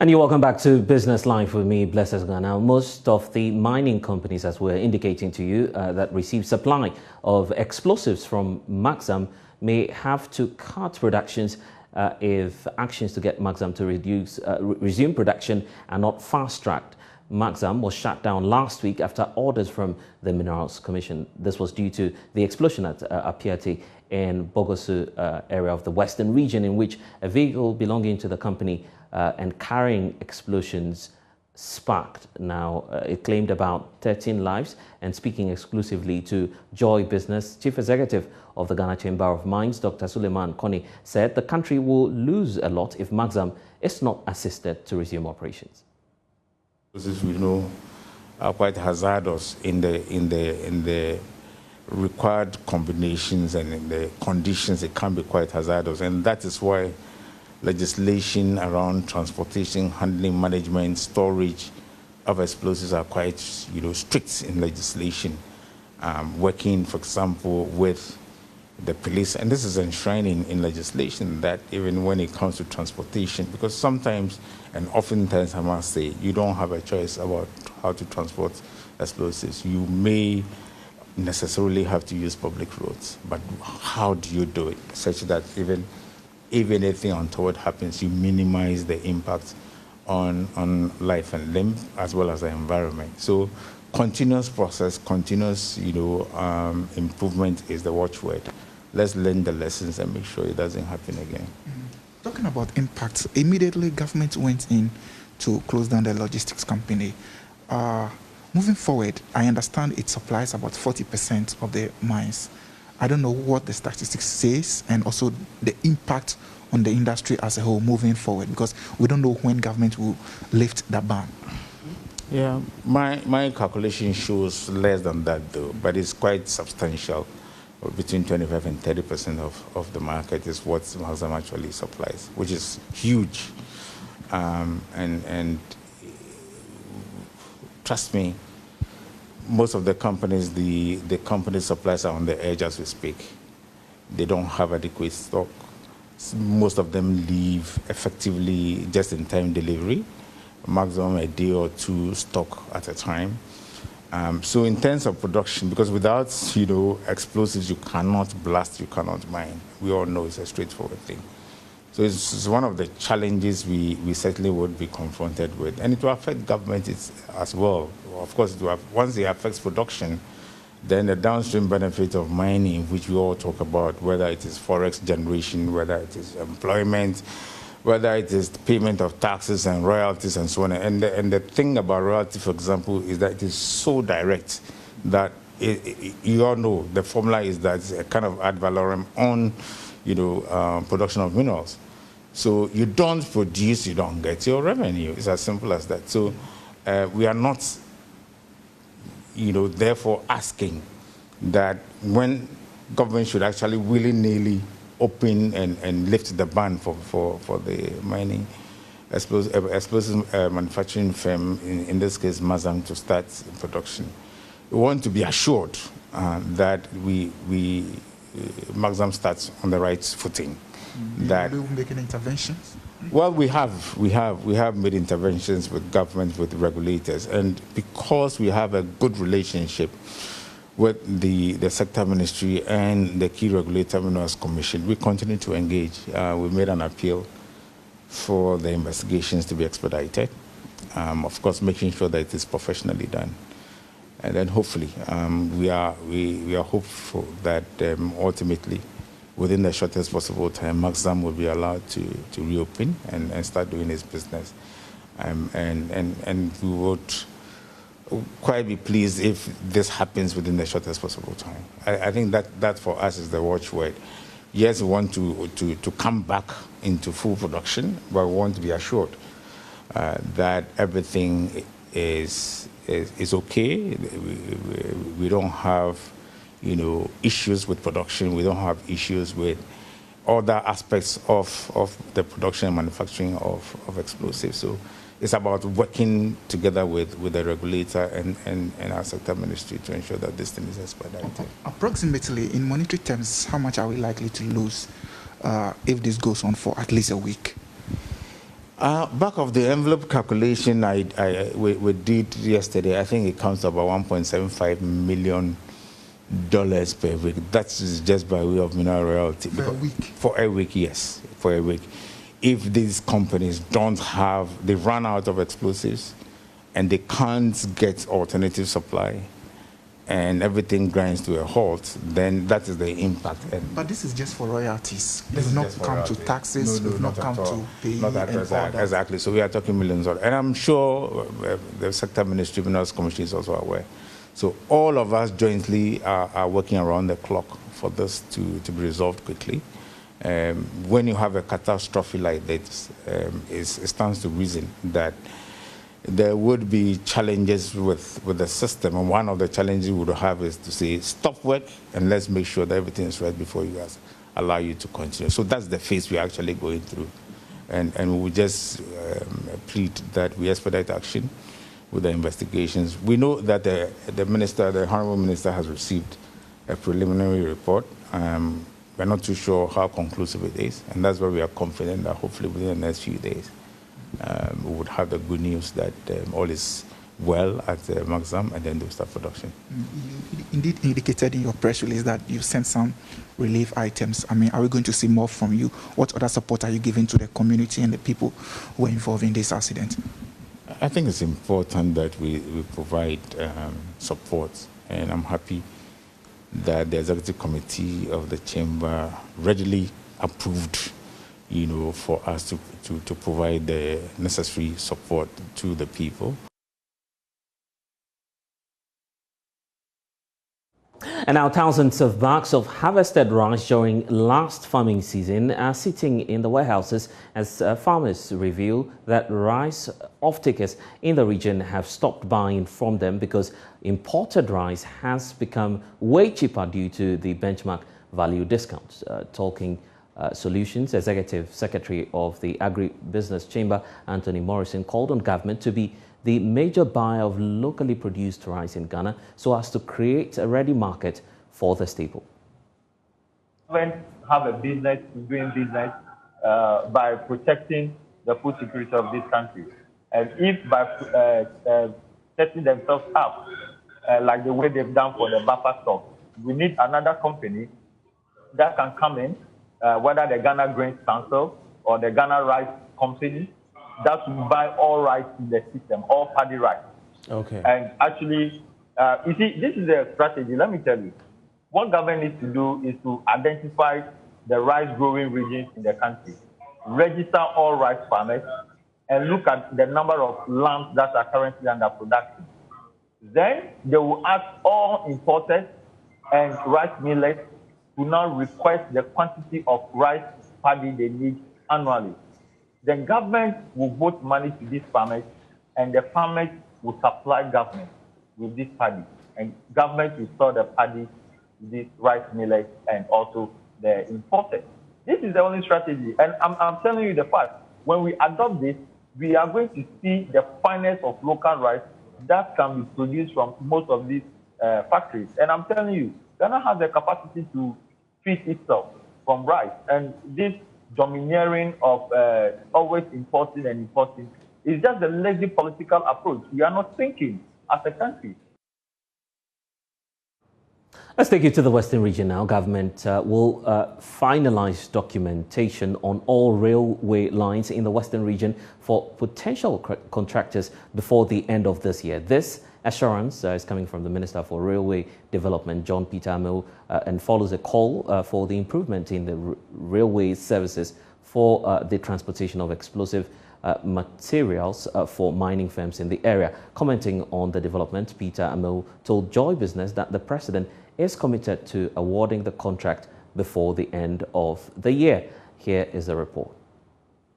And you're welcome back to Business Live with me, Blessed Ghana. Now, most of the mining companies, as we're indicating to you, that receive supply of explosives from Maxam may have to cut productions if actions to get Maxam to resume production are not fast-tracked. Maxam was shut down last week after orders from the Minerals Commission. This was due to the explosion at Apiati in Bogosu area of the Western region, in which a vehicle belonging to the company and carrying explosions sparked. Now, it claimed about 13 lives. And speaking exclusively to Joy Business, Chief Executive of the Ghana Chamber of Mines, Dr. Suleiman Koni, said the country will lose a lot if Maxam is not assisted to resume operations. As we know, are quite hazardous in the required combinations and in the conditions. It can be quite hazardous, and that is why legislation around transportation, handling, management, storage of explosives are quite, strict in legislation. Working, for example, with the police, and this is enshrined in legislation, that even when it comes to transportation, because sometimes and oftentimes, I must say, you don't have a choice about how to transport explosives. You may necessarily have to use public roads, but how do you do it such that even if anything untoward happens, you minimize the impact on life and limb as well as the environment? So continuous process, continuous improvement is the watchword. Let's learn the lessons and make sure it doesn't happen again. Talking about impacts, immediately government went in to close down the logistics company. Moving forward, I understand it supplies about 40% of the mines. I don't know what the statistics says, and also the impact on the industry as a whole moving forward, because we don't know when government will lift that ban. Yeah, my calculation shows less than that though, but it's quite substantial. Between 25 and 30% of the market is what Maxam actually supplies, which is huge. And trust me, most of the companies, the company suppliers are on the edge as we speak. They don't have adequate stock. Most of them leave effectively just-in-time delivery, maximum a day or two stock at a time. So in terms of production, because without explosives, you cannot blast, you cannot mine. We all know it's a straightforward thing. So it's one of the challenges we certainly would be confronted with, and it will affect government as well. Of course, once it affects production, then the downstream benefit of mining, which we all talk about, whether it is forex generation, whether it is employment, whether it is payment of taxes and royalties and so on. And the thing about royalty, for example, is that it is so direct that you all know the formula is that it's a kind of ad valorem on production of minerals. So you don't produce, you don't get your revenue. It's as simple as that. So we are not therefore asking that when government should actually willy-nilly open and lift the ban for the mining explosive manufacturing firm, in this case Maxam, to start production. We want to be assured that Maxam starts on the right footing. Are you making interventions? Well, we have made interventions with government, with regulators, and because we have a good relationship with the sector ministry and the key regulator, Minerals Commission, we continue to engage. We made an appeal for the investigations to be expedited, of course, making sure that it is professionally done. And then hopefully, we are hopeful that ultimately, within the shortest possible time, Maxam will be allowed to reopen and start doing its business. And we would quite be pleased if this happens within the shortest possible time. I think that for us is the watchword. Yes, we want to come back into full production, but we want to be assured that everything is okay. We don't have issues with production. We don't have issues with other aspects of the production and manufacturing of explosives. So it's about working together with the regulator and our sector ministry to ensure that this thing is expedited. Approximately, in monetary terms, how much are we likely to lose if this goes on for at least a week? Back of the envelope calculation we did yesterday, I think it comes to about $1.75 million per week. That's just by way of mineral royalty. For a week? For a week, yes, for a week. If these companies they run out of explosives and they can't get alternative supply and everything grinds to a halt, then that is the impact. But this is just for royalties. It will not come to taxes, it will not come to pay. Not that, exactly. So we are talking millions of, and I'm sure the Sector Ministry Minerals Commission is also aware. So all of us jointly are working around the clock for this to be resolved quickly. When you have a catastrophe like this, it stands to reason that there would be challenges with the system, and one of the challenges we would have is to say, stop work and let's make sure that everything is right before you guys allow you to continue. So that's the phase we're actually going through. And we just plead that we expedite action with the investigations. We know that the Honorable Minister has received a preliminary report. We're not too sure how conclusive it is, and that's why we are confident that hopefully within the next few days, we would have the good news that all is well at Maxam, and then they'll start production. You indeed indicated in your press release that you sent some relief items. I mean, are we going to see more from you? What other support are you giving to the community and the people who were involved in this accident? I think it's important that we provide support, and I'm happy that the executive committee of the chamber readily approved, for us to provide the necessary support to the people. And now thousands of bags of harvested rice during last farming season are sitting in the warehouses as farmers reveal that rice off-takers in the region have stopped buying from them because imported rice has become way cheaper due to the benchmark value discounts. Talking Solutions, Executive Secretary of the Agribusiness Chamber, Anthony Morrison, called on government to be the major buyer of locally produced rice in Ghana so as to create a ready market for the staple. Government have a business in doing business by protecting the food security of this country. And if by setting themselves up like the way they've done for the buffer stock, we need another company that can come in, whether the Ghana Grains Council or the Ghana Rice Company, that will buy all rice in the system, all paddy rice. Okay. And actually, you see, this is a strategy. Let me tell you. What government needs to do is to identify the rice growing regions in the country, register all rice farmers, and look at the number of lands that are currently under production. Then they will ask all importers and rice millers to now request the quantity of rice paddy they need annually. The government will vote money to these farmers, and the farmers will supply government with this paddy. And government will sell the paddy to these rice millers and also the importers. This is the only strategy. And I'm telling you the fact. When we adopt this, we are going to see the finest of local rice that can be produced from most of these factories. And I'm telling you, Ghana has the capacity to feed itself from rice. And this domineering of always importing and importing is just a lazy political approach. We are not thinking as a country. Let's take you to the Western region now. Government will finalize documentation on all railway lines in the Western region for potential contractors before the end of this year. This assurance is coming from the Minister for Railway Development, John Peter Amewu, and follows a call for the improvement in the railway services for the transportation of explosive materials for mining firms in the area. Commenting on the development, Peter Amewu told Joy Business that the President is committed to awarding the contract before the end of the year. Here is the report.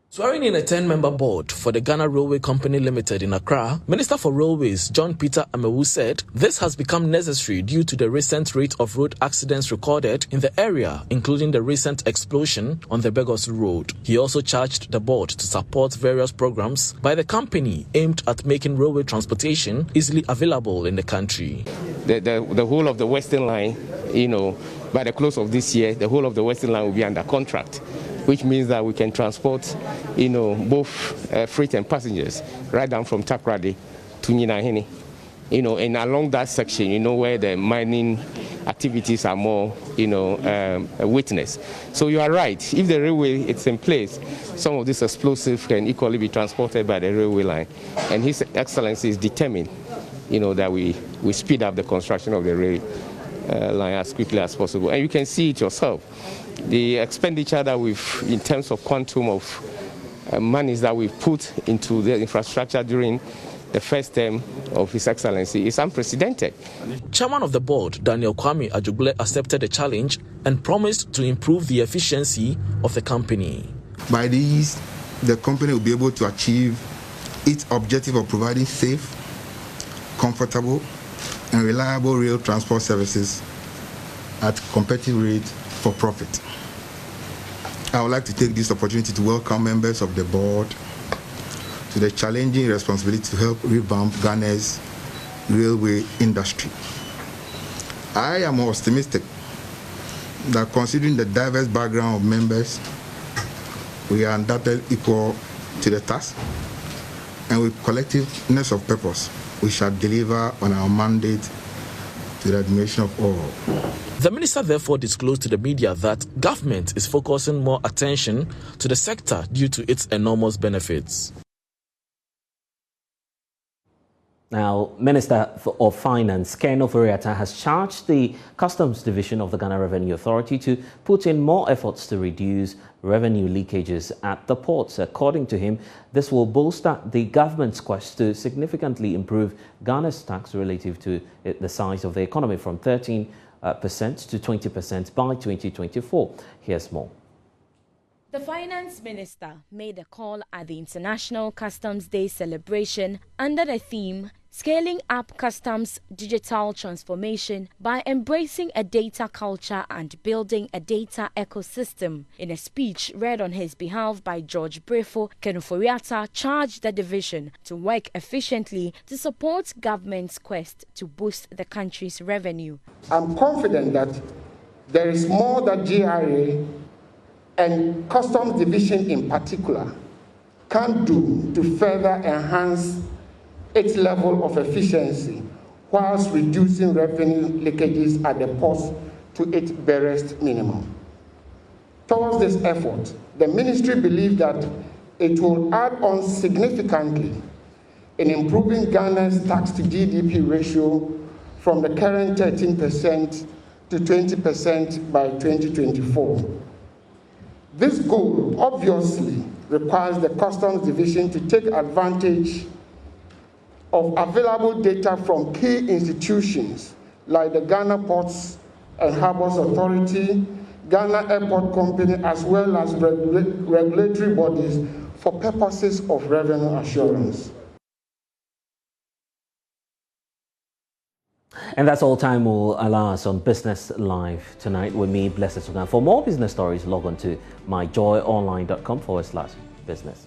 Swearing in a 10-member board for the Ghana Railway Company Limited in Accra, Minister for Railways John Peter Amewu said this has become necessary due to the recent rate of road accidents recorded in the area, including the recent explosion on the Begos Road. He also charged the board to support various programs by the company aimed at making railway transportation easily available in the country. The whole of the Western Line, by the close of this year, the whole of the Western Line will be under contract. which means that we can transport, both freight and passengers right down from Takoradi to Nyinahini. And along that section, where the mining activities are more, witnessed. So you are right. If the railway is in place, some of these explosives can equally be transported by the railway line. And His Excellency is determined, that we speed up the construction of the rail line as quickly as possible. And you can see it yourself. The expenditure that in terms of quantum of monies that we've put into the infrastructure during the first term of His Excellency is unprecedented. Chairman of the board, Daniel Kwame Ajugle, accepted the challenge and promised to improve the efficiency of the company. By these, the company will be able to achieve its objective of providing safe, comfortable, and reliable rail transport services at competitive rates for profit. I would like to take this opportunity to welcome members of the board to the challenging responsibility to help revamp Ghana's railway industry. I am optimistic that considering the diverse background of members, we are undoubtedly equal to the task, and with collectiveness of purpose, we shall deliver on our mandate to the admiration of all. The minister therefore disclosed to the media that government is focusing more attention to the sector due to its enormous benefits. Now, Minister of Finance, Ken Ofori-Atta, has charged the Customs Division of the Ghana Revenue Authority to put in more efforts to reduce revenue leakages at the ports. According to him, this will bolster the government's quest to significantly improve Ghana's tax relative to the size of the economy from 13% to 20% by 2024. Here's more. The Finance Minister made a call at the International Customs Day celebration under the theme Scaling Up Customs Digital Transformation by Embracing a Data Culture and Building a Data Ecosystem. In a speech read on his behalf by George Brefo, Ken Ofori-Atta charged the division to work efficiently to support government's quest to boost the country's revenue. I'm confident that there is more that GRA and Customs Division in particular can do to further enhance its level of efficiency whilst reducing revenue leakages at the ports to its barest minimum. Towards this effort, the ministry believes that it will add on significantly in improving Ghana's tax to GDP ratio from the current 13% to 20% by 2024. This goal obviously requires the Customs Division to take advantage of available data from key institutions like the Ghana Ports and Harbours Authority, Ghana Airport Company, as well as regulatory bodies for purposes of revenue assurance. And that's all time will allow us on Business Live tonight with me, Blessed Sugan. For more business stories, log on to myjoyonline.com/business.